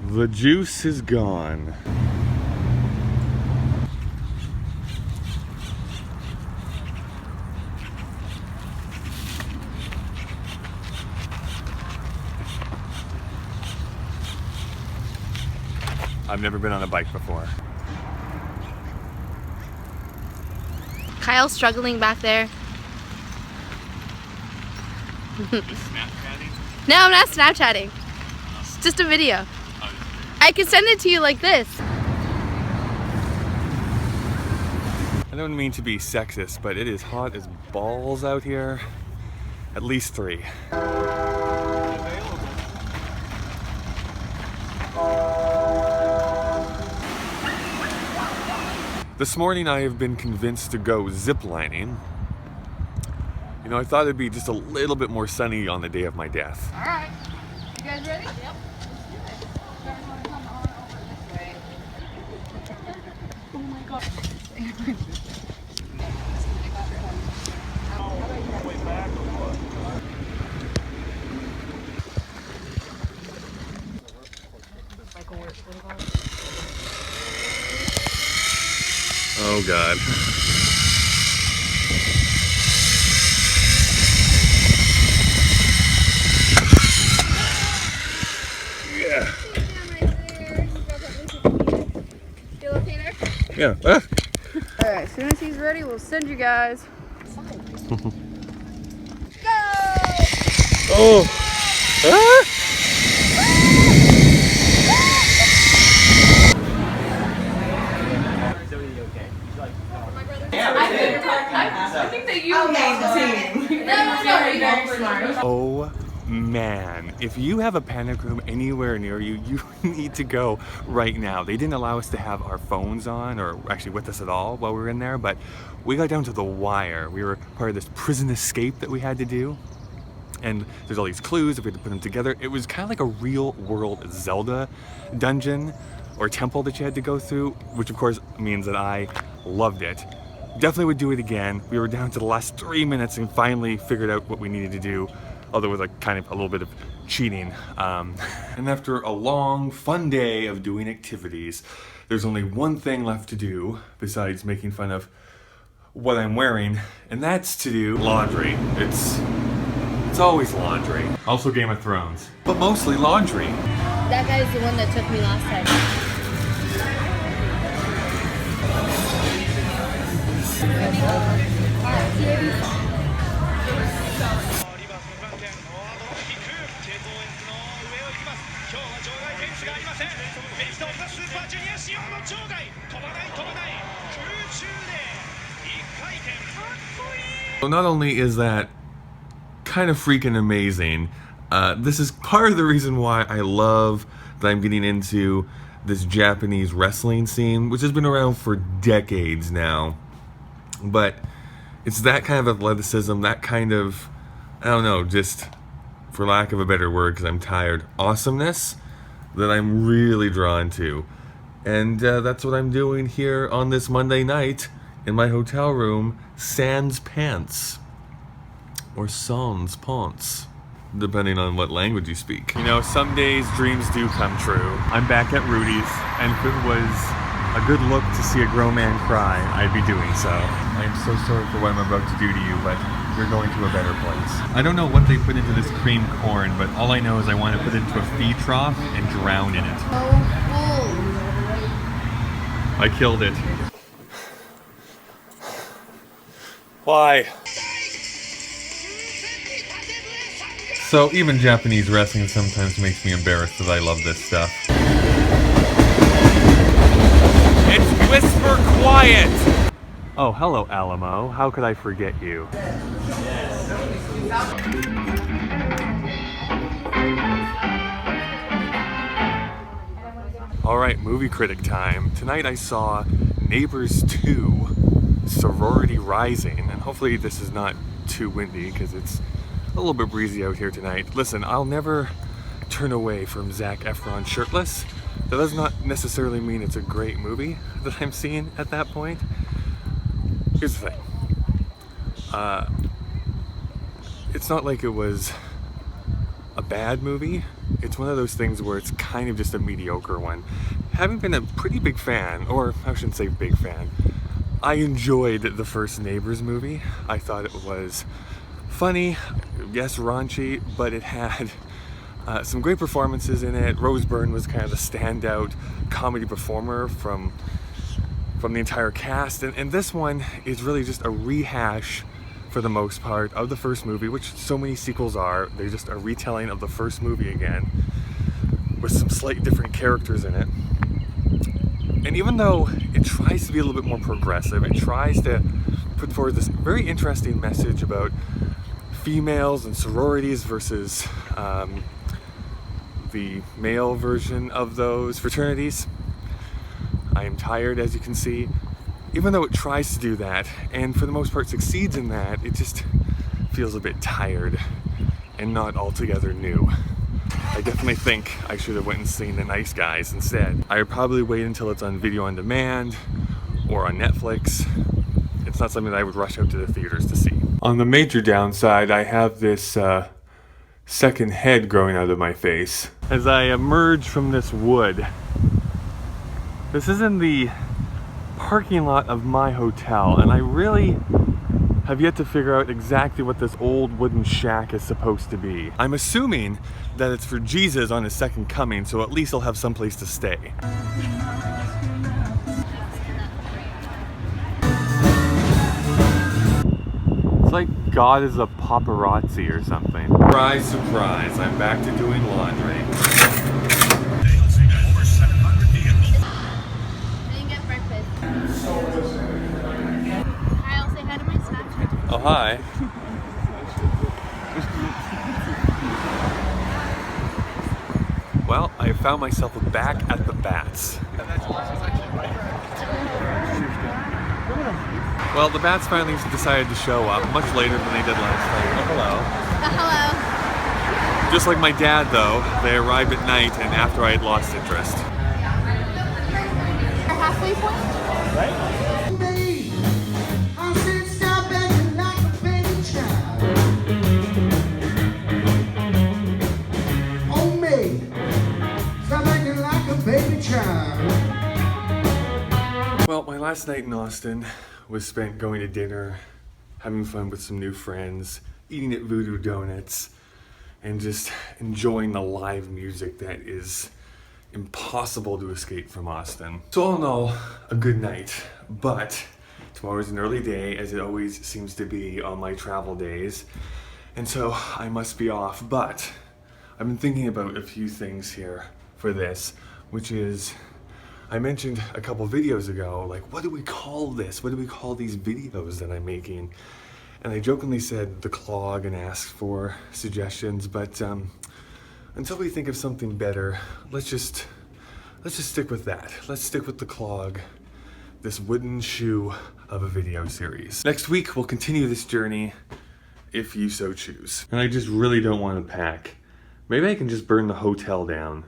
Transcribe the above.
The juice is gone. I've never been on a bike before. Kyle's struggling back there. Snapchatting? No, I'm not Snapchatting. It's just a video. I can send it to you like this. I don't mean to be sexist, but it is hot as balls out here. At least 3. This morning I have been convinced to go ziplining. You know, I thought it'd be just a little bit more sunny on the day of my death. All right. You guys ready? Yep. Let's do it. You guys want to come on over this way? Oh my god. Oh God. Yeah. Feel okay there? Yeah. Alright, as soon as he's ready, we'll send you guys. Go! Oh. Ah. I think that you made the team. No, very smart. Oh man, if you have a panic room anywhere near you, you need to go right now. They didn't allow us to have our phones on or actually with us at all while we were in there, but we got down to the wire. We were part of this prison escape that we had to do. And there's all these clues if we had to put them together. It was kind of like a real world Zelda dungeon or temple that you had to go through, which of course means that I loved it. Definitely would do it again. We were down to the last 3 minutes and finally figured out what we needed to do, although with like kind of a little bit of cheating. And after a long, fun day of doing activities, there's only one thing left to do besides making fun of what I'm wearing, and that's to do laundry. It's always laundry. Also Game of Thrones, but mostly laundry. That guy's the one that took me last time. So not only is that kind of freaking amazing, this is part of the reason why I love that I'm getting into this Japanese wrestling scene, which has been around for decades now. But it's that kind of athleticism, that kind of, I don't know, just for lack of a better word, because I'm tired, awesomeness that I'm really drawn to. And that's what I'm doing here on this Monday night in my hotel room, sans pants. Or sans pants, depending on what language you speak. You know, some days dreams do come true. I'm back at Rudy's, and if it was a good look to see a grown man cry, I'd be doing so. I'm so sorry for what I'm about to do to you, but you're going to a better place. I don't know what they put into this cream corn, but all I know is I want to put it into a feed trough and drown in it. I killed it. Why? So even Japanese wrestling sometimes makes me embarrassed that I love this stuff. It's whisper quiet! Oh, hello Alamo. How could I forget you? Alright, movie critic time. Tonight I saw Neighbors 2, Sorority Rising, and hopefully this is not too windy because it's a little bit breezy out here tonight. Listen, I'll never turn away from Zac Efron shirtless. That does not necessarily mean it's a great movie that I'm seeing at that point. Here's the thing. It's not like it was a bad movie. it's one of those things where it's kind of just a mediocre one. Having been a pretty big fan, or I shouldn't say big fan, I enjoyed the first Neighbors movie. I thought it was funny, yes, raunchy, but it had some great performances in it. Rose Byrne was kind of the standout comedy performer from the entire cast, and this one is really just a rehash for the most part of the first movie, which so many sequels are. They're just a retelling of the first movie again with some slightly different characters in it. And even though it tries to be a little bit more progressive, it tries to put forward this very interesting message about females and sororities versus the male version of those fraternities. I am tired, as you can see. Even though it tries to do that, and for the most part succeeds in that, it just feels a bit tired and not altogether new. I definitely think I should have went and seen The Nice Guys instead. I would probably wait until it's on video on demand or on Netflix. It's not something that I would rush out to the theaters to see. On the major downside, I have this second head growing out of my face as I emerge from this wood. This is in the parking lot of my hotel, and I really have yet to figure out exactly what this old wooden shack is supposed to be. I'm assuming that it's for Jesus on his second coming, so at least he'll have someplace to stay. It's like God is a paparazzi or something. Surprise, surprise, I'm back to doing laundry. Oh, hi. Well, I found myself back at the Bats. Well, the Bats finally decided to show up much later than they did last time. Oh, hello. Hello. Just like my dad, though, they arrived at night and after I had lost interest. Our halfway point? Right? Well, my last night in Austin was spent going to dinner, having fun with some new friends, eating at Voodoo Donuts, and just enjoying the live music that is impossible to escape from Austin. So all in all, a good night, but tomorrow's an early day, as it always seems to be on my travel days, and so I must be off. But I've been thinking about a few things here for this, which is, I mentioned a couple videos ago, like, what do we call this? What do we call these videos that I'm making? And I jokingly said the KLOG and asked for suggestions, but until we think of something better, let's just stick with that. Let's stick with the KLOG, this wooden shoe of a video series. Next week, we'll continue this journey, if you so choose. And I just really don't want to pack. Maybe I can just burn the hotel down.